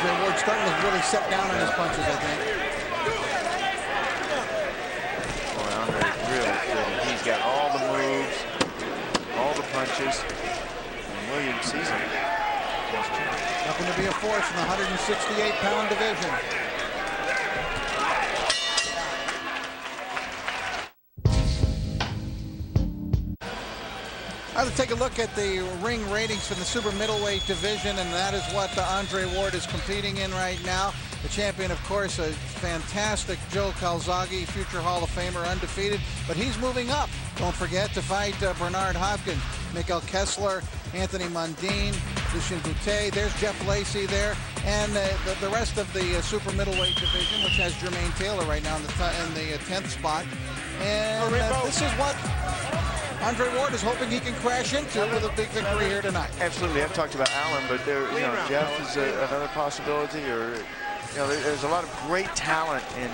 Andre Ward starting to really set down on his punches, I think. Boy, Andre really good. He's got all the moves, all the punches. And Williams sees him. Nothing to be a force in the 168-pound division. Let's take a look at the ring ratings for the super middleweight division, and that is what Andre Ward is competing in right now. The champion, of course, a fantastic Joe Calzaghe, future Hall of Famer, undefeated, but he's moving up. Don't forget to fight Bernard Hopkins, Mikkel Kessler, Anthony Mundine, Lucien Boutet. There's Jeff Lacey there, and the rest of the super middleweight division, which has Jermaine Taylor right now in the 10th spot. And this is what Andre Ward is hoping he can crash into with a big victory here tonight. Absolutely. I've talked about Allen, but there, Jeff is another possibility. Or, there's a lot of great talent in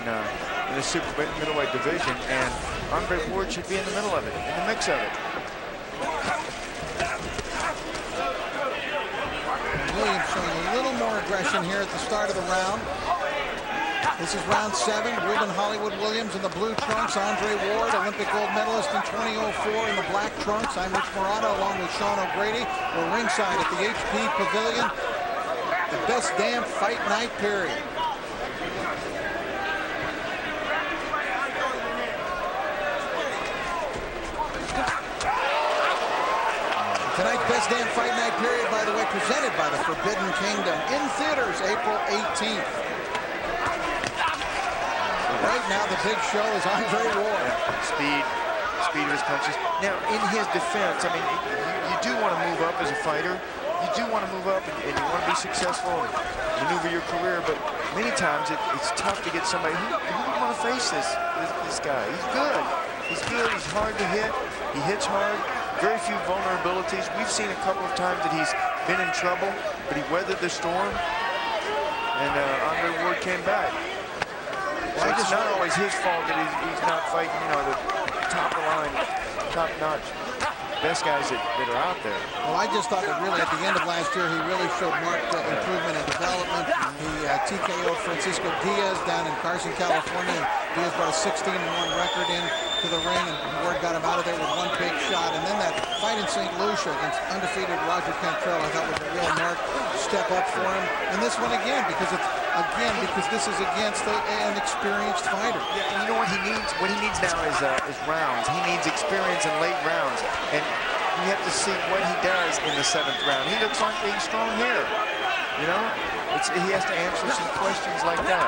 the super middleweight division, and Andre Ward should be in the middle of it, in the mix of it. Williams showing a little more aggression here at the start of the round. This is round 7. Ruben Hollywood Williams in the blue trunks. Andre Ward, Olympic gold medalist in 2004 in the black trunks. I'm Rich Morata along with Sean O'Grady. We're ringside at the HP Pavilion. The best damn fight night period. Tonight's best damn fight night period, by the way, presented by the Forbidden Kingdom in theaters April 18th. Right now, the big show is Andre Ward. Speed of his punches. Now, in his defense, I mean, you do want to move up as a fighter. You do want to move up, and you want to be successful and maneuver your career. But many times, it's tough to get somebody who would want to face this guy. He's good. He's good. He's hard to hit. He hits hard. Very few vulnerabilities. We've seen a couple of times that he's been in trouble, but he weathered the storm, and Andre Ward came back. So it's not always his fault that he's not fighting, the top-of-the-line, top-notch best guys that are out there. Well, I just thought that really at the end of last year, he really showed marked improvement and development. He TKO'd Francisco Diaz down in Carson, California, and Diaz brought a 16-1 record into the ring, and Ward got him out of there with one big shot. And then that fight in St. Lucia against undefeated Roger Cantrell, I thought was a real marked step up for him. And this one again, because this is against an experienced fighter. Yeah, and you know what he needs? What he needs now is rounds. He needs experience in late rounds. And you have to see what he does in the 7th round. He looks like he's strong here. He has to answer some questions like that.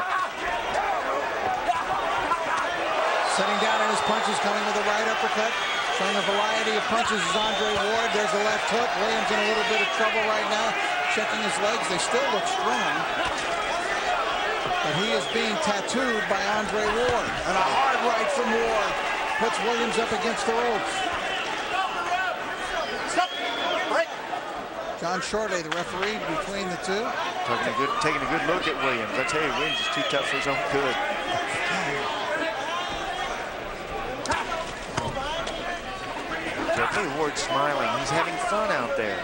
Setting down on his punches, coming with a right uppercut. Showing a variety of punches is Andre Ward. There's the left hook. Williams in a little bit of trouble right now. Checking his legs. They still look strong. But he is being tattooed by Andre Ward. And a hard right from Ward puts Williams up against the ropes. Stop. Break. John Shortley, the referee between the two. Taking a good look at Williams. I tell you, Williams is too tough for his own good. Jeffrey Ward smiling. He's having fun out there.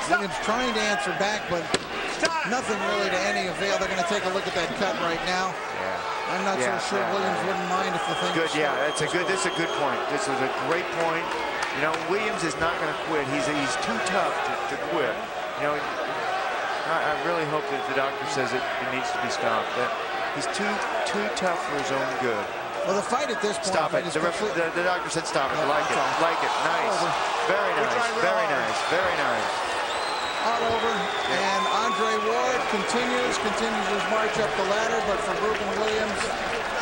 Williams trying to answer back, but nothing really to any avail. They're going to take a look at that cut right now. Yeah. I'm not so sure Williams wouldn't mind if the thing good. Yeah, that's a good point. This is a great point. Williams is not going to quit. He's too tough to quit. I really hope that the doctor says it needs to be stopped. That he's too tough for his own good. Well, the fight at this point. Stop it. The doctor said stop it. Like it. Like it. Nice. Very nice. Very nice. Very nice. All over, and Andre Ward continues his march up the ladder, but for Ruben Williams,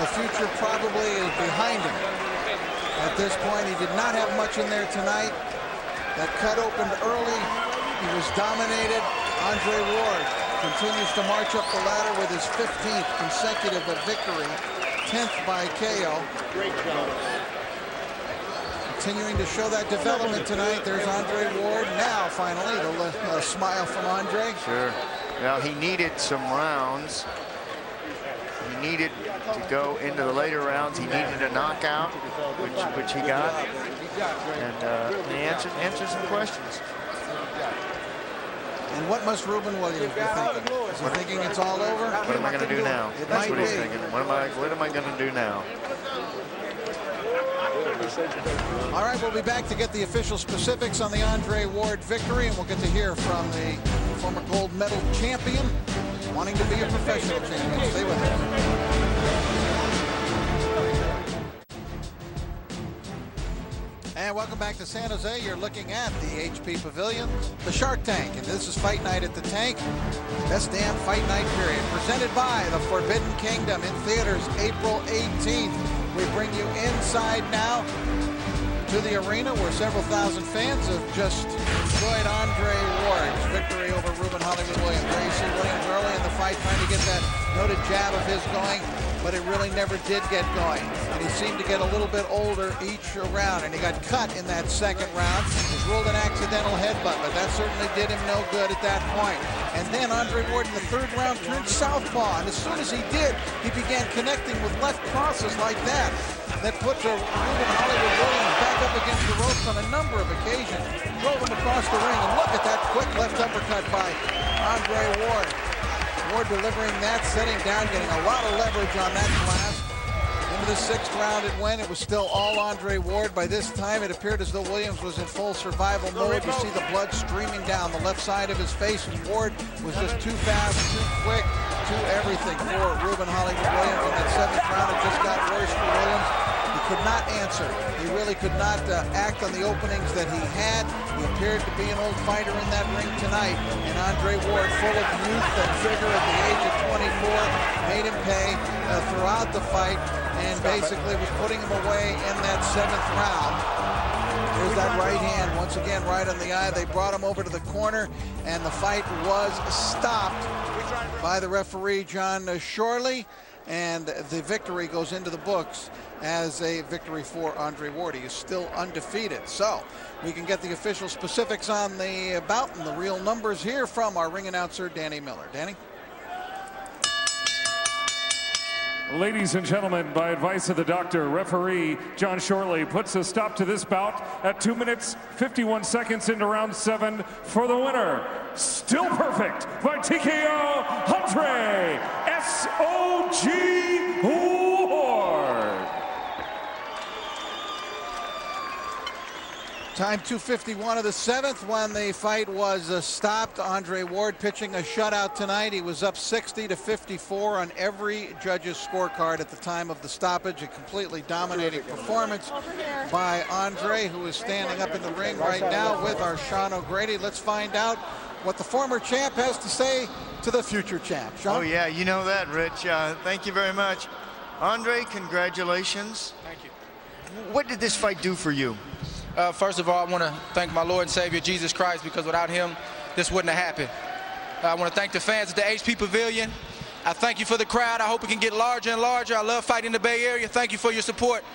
the future probably is behind him. At this point, he did not have much in there tonight. That cut opened early. He was dominated. Andre Ward continues to march up the ladder with his 15th consecutive victory, 10th by KO. Great job. Continuing to show that development tonight. There's Andre Ward. Now, finally, the smile from Andre. Sure. Well, he needed some rounds. He needed to go into the later rounds. He needed a knockout, which he got. And he answered some questions. And what must Ruben Williams be thinking? Is he thinking it's all over? What am I going to do now? That's what he's thinking. What am I going to do now? All right, we'll be back to get the official specifics on the Andre Ward victory, and we'll get to hear from the former gold medal champion wanting to be a professional champion. Stay with us. And welcome back to San Jose. You're looking at the HP Pavilion, the Shark Tank, and this is Fight Night at the Tank. Best damn fight night period. Presented by the Forbidden Kingdom in theaters April 18th. We bring you inside now to the arena where several thousand fans have just enjoyed Andre Ward's victory over Ruben Hollywood Williams. There you see Williams early in the fight trying to get that noted jab of his going, but it really never did get going. And he seemed to get a little bit older each round, and he got cut in that second round. It was ruled an accidental headbutt, but that certainly did him no good at that point. And then Andre Ward in the third round turned southpaw, and as soon as he did, he began connecting with left crosses like that. That put Ruben Hollywood Williams back up against the ropes on a number of occasions. Drove him across the ring, and look at that quick left uppercut by Andre Ward. Ward delivering that, setting down, getting a lot of leverage on that class. Into the sixth round it went. It was still all Andre Ward. By this time, it appeared as though Williams was in full survival mode. You see the blood streaming down the left side of his face, and Ward was just too fast, too quick, too everything for Ruben Hollywood Williams. In that seventh round, it just got worse for Williams. He could not answer. He really could not act on the openings that he had. He appeared to be an old fighter in that ring tonight. And Andre Ward, full of youth and vigor at the age of 24, made him pay throughout the fight and basically was putting him away in that seventh round. Here's that right hand, once again, right on the eye. They brought him over to the corner, and the fight was stopped by the referee, John Shorley. And the victory goes into the books as a victory for Andre Ward. He is still undefeated. So we can get the official specifics on the bout and the real numbers here from our ring announcer, Danny Miller. Danny? Ladies and gentlemen, by advice of the doctor, referee John Shorley puts a stop to this bout at 2 minutes, 51 seconds into round 7 for the winner. Still perfect by TKO, Andre S.O.G. Ward. Time 2:51 of the seventh when the fight was stopped. Andre Ward pitching a shutout tonight. He was up 60-54 on every judge's scorecard at the time of the stoppage. A completely dominating performance by Andre, who is standing up in the ring right now with our Sean O'Grady. Let's find out what the former champ has to say to the future champ. Sean? Oh yeah, you know that, Rich. Thank you very much. Andre, congratulations. Thank you. What did this fight do for you? First of all, I want to thank my Lord and Savior, Jesus Christ, because without him, this wouldn't have happened. I want to thank the fans at the HP Pavilion. I thank you for the crowd. I hope it can get larger and larger. I love fighting in the Bay Area. Thank you for your support.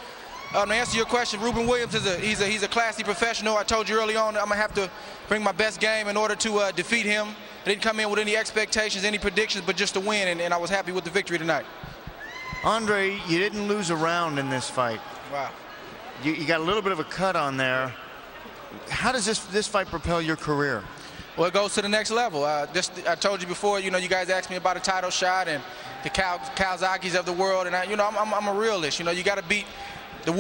To answer your question, Ruben Williams is he's a classy professional. I told you early on I'm going to have to bring my best game in order to defeat him. I didn't come in with any expectations, any predictions, but just to win, and I was happy with the victory tonight. Andre, you didn't lose a round in this fight. Wow. You got a little bit of a cut on there. How does this fight propel your career? Well, it goes to the next level. I told you before, you guys asked me about a title shot and the Calzaghes of the world, and I'm a realist. You got to beat the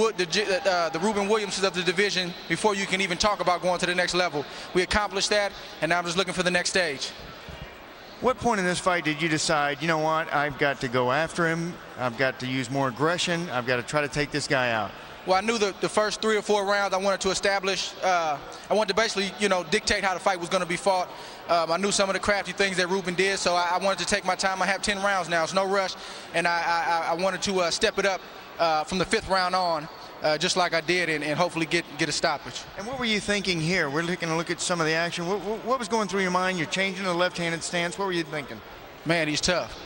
Ruben Williamses of the division before you can even talk about going to the next level. We accomplished that, and now I'm just looking for the next stage. What point in this fight did you decide, you know what, I've got to go after him, I've got to use more aggression, I've got to try to take this guy out? Well, I knew the first 3 or 4 rounds I wanted to establish. I wanted to basically, dictate how the fight was going to be fought. I knew some of the crafty things that Ruben did, so I wanted to take my time. I have 10 rounds now. It's no rush, and I wanted to step it up from the 5th round on, just like I did, and hopefully get a stoppage. And what were you thinking here? We're taking a look at some of the action. What was going through your mind? You're changing to the left-handed stance. What were you thinking? Man, he's tough.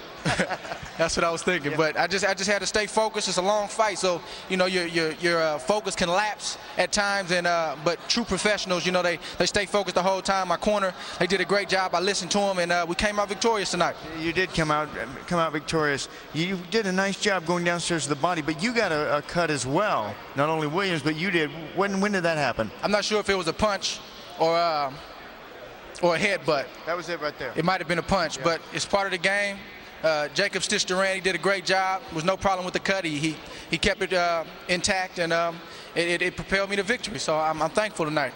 That's what I was thinking. Yeah. But I just had to stay focused. It's a long fight, so your focus can lapse at times. And but true professionals, they stay focused the whole time. My corner, they did a great job. I listened to them, and we came out victorious tonight. You did come out victorious. You did a nice job going downstairs to the body, but you got a cut as well. Not only Williams, but you did. When did that happen? I'm not sure if it was a punch or or a headbutt. That was it right there. It might have been a punch, Yeah. but it's part of the game. Jacob stitched Duran. He did a great job. There was no problem with the cut. He kept it intact, and it propelled me to victory. So I'm thankful tonight.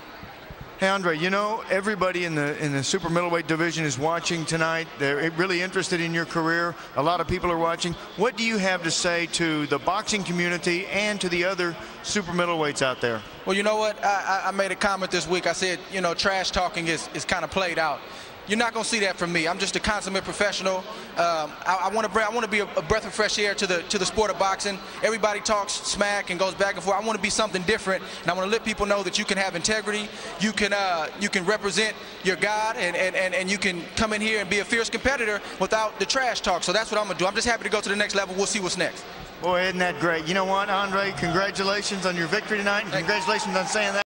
Hey, Andre, you know, everybody in the super middleweight division is watching tonight. They're really interested in your career. A lot of people are watching. What do you have to say to the boxing community and to the other super middleweights out there? Well, you know what? I made a comment this week. I said, you know, trash talking is kind of played out. You're not going to see that from me. I'm just a consummate professional. I want to be a breath of fresh air to the sport of boxing. Everybody talks smack and goes back and forth. I want to be something different, and I want to let people know that you can have integrity. You can represent your God, and you can come in here and be a fierce competitor without the trash talk. So that's what I'm going to do. I'm just happy to go to the next level. We'll see what's next. Boy, isn't that great? You know what, Andre? Congratulations on your victory tonight, and congratulations on saying that.